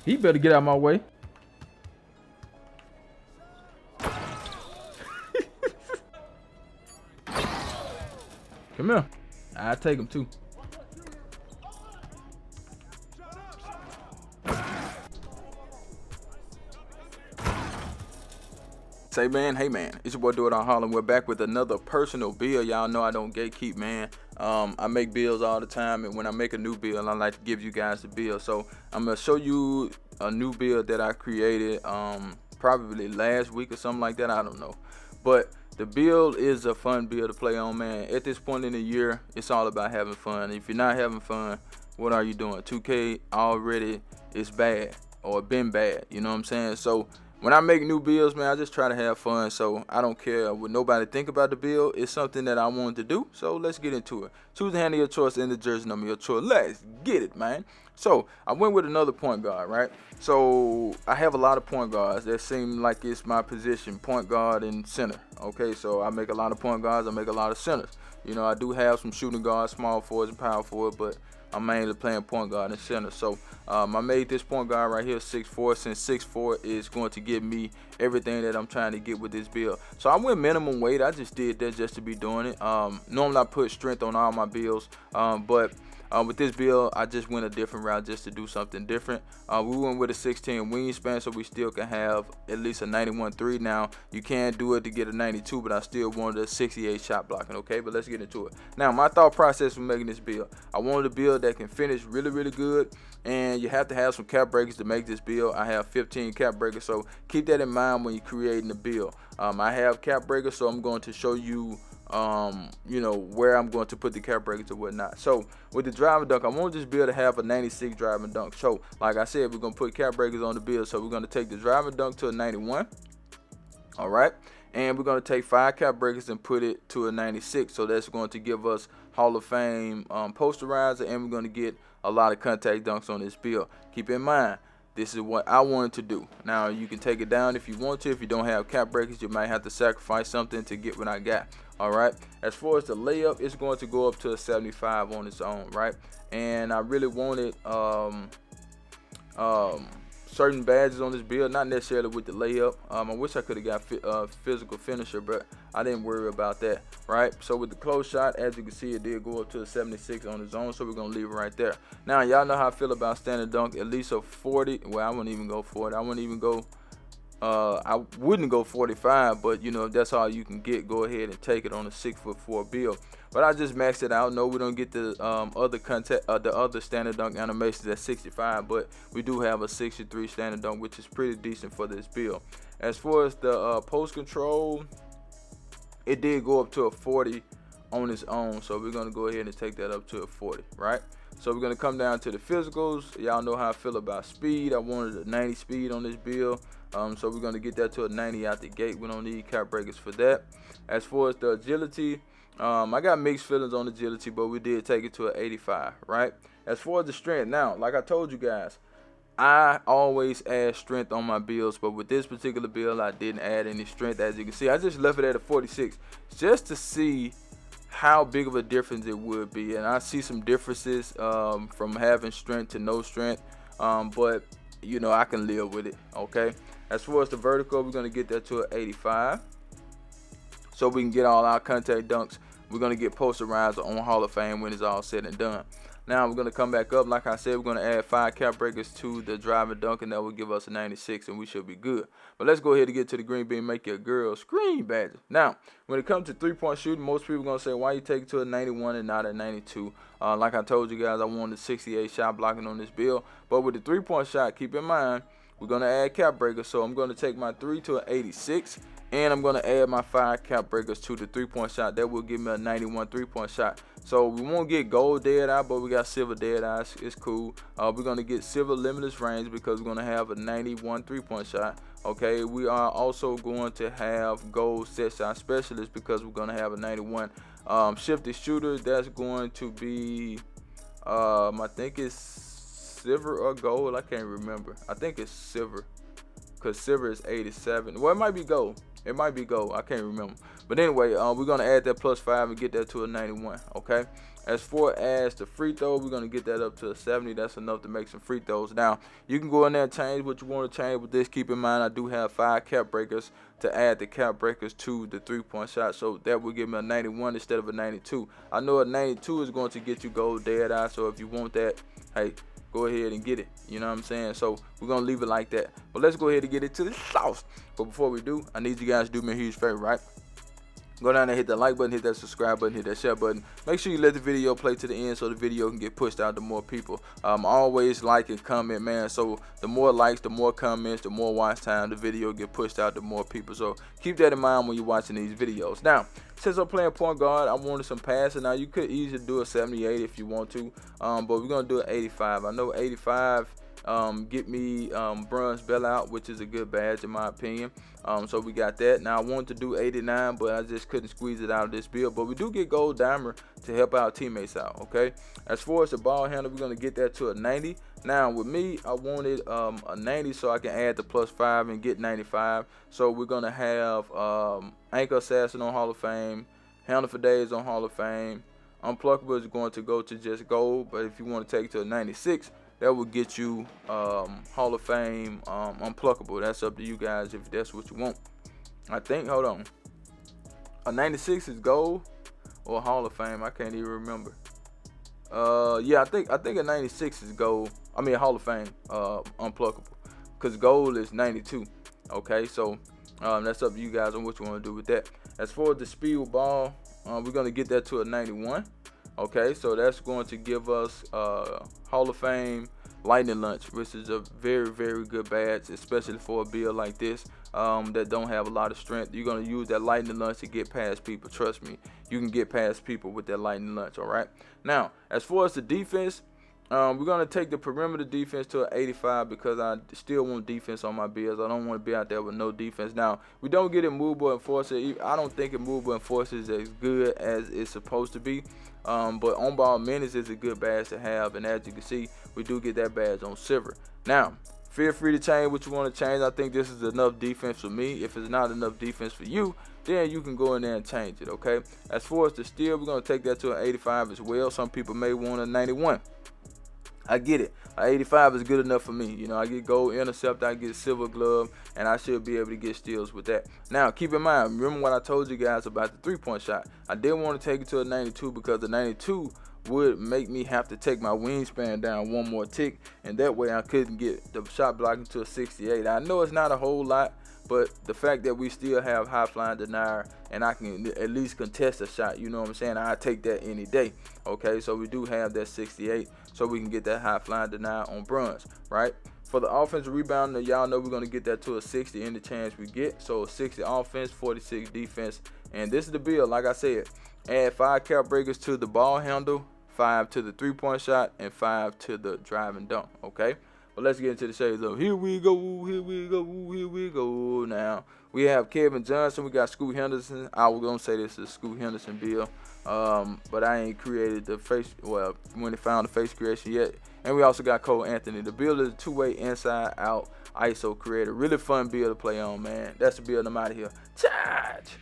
He better get out of my way. Come here. I take him too. Say man, hey man, it's your boy Do It on Harlem. We're back with another personal bill. Y'all know I don't gatekeep, man. I make bills all the time, and when I make a new bill, I like to give you guys the bill. So I'm gonna show you a new bill that I created probably last week or something like that. I don't know, but the bill is a fun bill to play on, man. At this point in the year, it's all about having fun. If you're not having fun, what are you doing? 2K already is bad or been bad. You know what I'm saying? So when I make new builds, man, I just try to have fun. So I don't care what nobody think about the build. It's something that I wanted to do. So let's get into it. Choose the hand of your choice and the jersey number of your choice. Let's get it, man. So I went with another point guard, right? So I have a lot of point guards that seem like it's my position, point guard and center. Okay, so I make a lot of point guards. I make a lot of centers. You know, I do have some shooting guards, small forwards, and power forward, but I'm mainly playing point guard and center. So I made this point guard right here 6'4", since 6'4" is going to give me everything that I'm trying to get with this build. So I went minimum weight. I just did that just to be doing it. Normally I put strength on all my builds, but with this build, I just went a different route just to do something different. We went with a 6'10" wingspan, so we still can have at least a 91.3. Now, you can do it to get a 92, but I still wanted a 68 shot blocking, okay? But let's get into it. Now, my thought process for making this build, I wanted a build that can finish really, really good, and you have to have some cap breakers to make this build. I have 15 cap breakers, so keep that in mind when you're creating the build. I have cap breakers, so I'm going to show you you know, where I'm going to put the cap breakers or whatnot. So with the driving dunk, I want this build to have a 96 driving dunk. So like I said, we're going to put cap breakers on the build. So we're going to take the driving dunk to a 91. All right. And we're going to take 5 cap breakers and put it to a 96. So that's going to give us Hall of Fame posterizer, and we're going to get a lot of contact dunks on this build. Keep in mind, this is what I wanted to do. Now, you can take it down if you want to. If you don't have cap breakers, you might have to sacrifice something to get what I got. All right. As far as the layup, it's going to go up to a 75 on its own, right? And I really wanted certain badges on this build, not necessarily with the layup. I wish I could have got physical finisher, but I didn't worry about that, right? So with the close shot, as you can see, it did go up to a 76 on its own, so we're gonna leave it right there. Now, y'all know how I feel about standing dunk, at least a 40. Well, I wouldn't even go 40. I wouldn't even go. I wouldn't go 45, but you know, if that's all you can get, go ahead and take it on a 6'4" build. But I just maxed it out. No, we don't get the other standard dunk animations at 65, but we do have a 63 standard dunk, which is pretty decent for this build. As far as the post control, it did go up to a 40 on its own, so we're gonna go ahead and take that up to a 40, right? So we're gonna come down to the physicals. Y'all know how I feel about speed. I wanted a 90 speed on this build. So we're going to get that to a 90 out the gate. We don't need cap breakers for that. As far as the agility, I got mixed feelings on agility, but we did take it to an 85, right? As far as the strength, now, like I told you guys, I always add strength on my builds, but with this particular build, I didn't add any strength. As you can see, I just left it at a 46 just to see how big of a difference it would be. And I see some differences from having strength to no strength, but you know, I can live with it, okay? As far as the vertical, we're going to get that to an 85. So we can get all our contact dunks. We're going to get posterizer on Hall of Fame when it's all said and done. Now we're going to come back up. Like I said, we're going to add 5 cap breakers to the driving dunk, and that will give us a 96, and we should be good. But let's go ahead and get to the green bean, make your girl scream badges. Now, when it comes to three-point shooting, most people are going to say, why you take it to a 91 and not a 92? Like I told you guys, I wanted 68 shot blocking on this build. But with the three-point shot, keep in mind, we're going to add cap breakers. So I'm going to take my 3 to an 86. And I'm going to add my 5 cap breakers to the three-point shot. That will give me a 91 three-point shot. So we won't get gold dead eye, but we got silver dead eye. It's cool. We're going to get silver limitless range because we're going to have a 91 three-point shot. Okay, we are also going to have gold set shot specialist because we're going to have a 91 shifted shooter. That's going to be, I think it's silver or gold. I can't remember. I think it's silver because silver is 87. Well, it might be gold. It might be gold. I can't remember. But anyway, we're going to add that +5 and get that to a 91, okay? As far as the free throw, we're going to get that up to a 70. That's enough to make some free throws. Now, you can go in there and change what you want to change with this. Keep in mind, I do have 5 cap breakers to add the cap breakers to the 3-point shot. So that will give me a 91 instead of a 92. I know a 92 is going to get you gold dead eye. So if you want that, hey, go ahead and get it. You know what I'm saying? So we're going to leave it like that. But let's go ahead and get it to the sauce. But before we do, I need you guys to do me a huge favor, right? Go down there, hit that like button, hit that subscribe button, hit that share button. Make sure you let the video play to the end so the video can get pushed out to more people. Always like and comment, man. So the more likes, the more comments, the more watch time, the video get pushed out to more people. So keep that in mind when you're watching these videos. Now, since I'm playing point guard, I wanted some passing. Now, you could easily do a 78 if you want to, but we're going to do an 85. I know 85 get me bronze bailout, which is a good badge in my opinion. So we got that. Now I wanted to do 89, but I just couldn't squeeze it out of this build. But we do get gold dimer to help our teammates out. Okay. As far as the ball handle, we're gonna get that to a 90. Now with me, I wanted a 90 so I can add the +5 and get 95. So we're gonna have Anchor Assassin on Hall of Fame, Handle for Days on Hall of Fame. Unpluckable is going to go to just gold, but if you want to take it to a 96, that will get you Hall of Fame Unpluckable. That's up to you guys if that's what you want. I think, hold on, a 96 is gold or Hall of Fame. I can't even remember. Yeah, I think a 96 is gold. I mean Hall of Fame Unpluckable, because gold is 92. Okay, so that's up to you guys on what you want to do with that. As far as the speed with ball, we're gonna get that to a 91. Okay, so that's going to give us Hall of Fame Lightning Lunch, which is a very, very good badge, especially for a build like this that don't have a lot of strength. You're going to use that Lightning Lunch to get past people. Trust me, you can get past people with that Lightning Lunch, all right? Now, as far as the defense, we're going to take the perimeter defense to an 85 because I still want defense on my builds. I don't want to be out there with no defense. Now, we don't get immovable enforcer. I don't think immovable enforcer is as good as it's supposed to be. But on ball minutes is a good badge to have, and as you can see, we do get that badge on silver. Now, feel free to change what you want to change. I think this is enough defense for me. If it's not enough defense for you, then you can go in there and change it, okay? As far as the steal, we're going to take that to an 85 as well. Some people may want a 91. I get it. 85 is good enough for me. You know, I get gold intercept, I get silver glove, and I should be able to get steals with that. Now, keep in mind, remember what I told you guys about the 3-point shot. I didn't want to take it to a 92 because the 92 would make me have to take my wingspan down one more tick, and that way I couldn't get the shot blocking to a 68. I know it's not a whole lot, but the fact that we still have high flying denier and I can at least contest a shot, you know what I'm saying? I take that any day. Okay, so we do have that 68, so we can get that high flying denier on bronze, right? For the offensive rebounding, y'all know we're going to get that to a 60 any chance we get. So 60 offense, 46 defense, and this is the build. Like I said, add 5 cap breakers to the ball handle, 5 to the 3-point shot, and 5 to the drive and dunk. Okay. But let's get into the shades of here we go, here we go, here we go. Now, we have Kevin Johnson. We got Scoot Henderson. I was going to say this is Scoot Henderson build, but I ain't created the face, well, when they found the face creation yet. And we also got Cole Anthony. The build is a 2-way inside-out ISO creator. Really fun build to play on, man. That's the build. I'm out of here. Charge!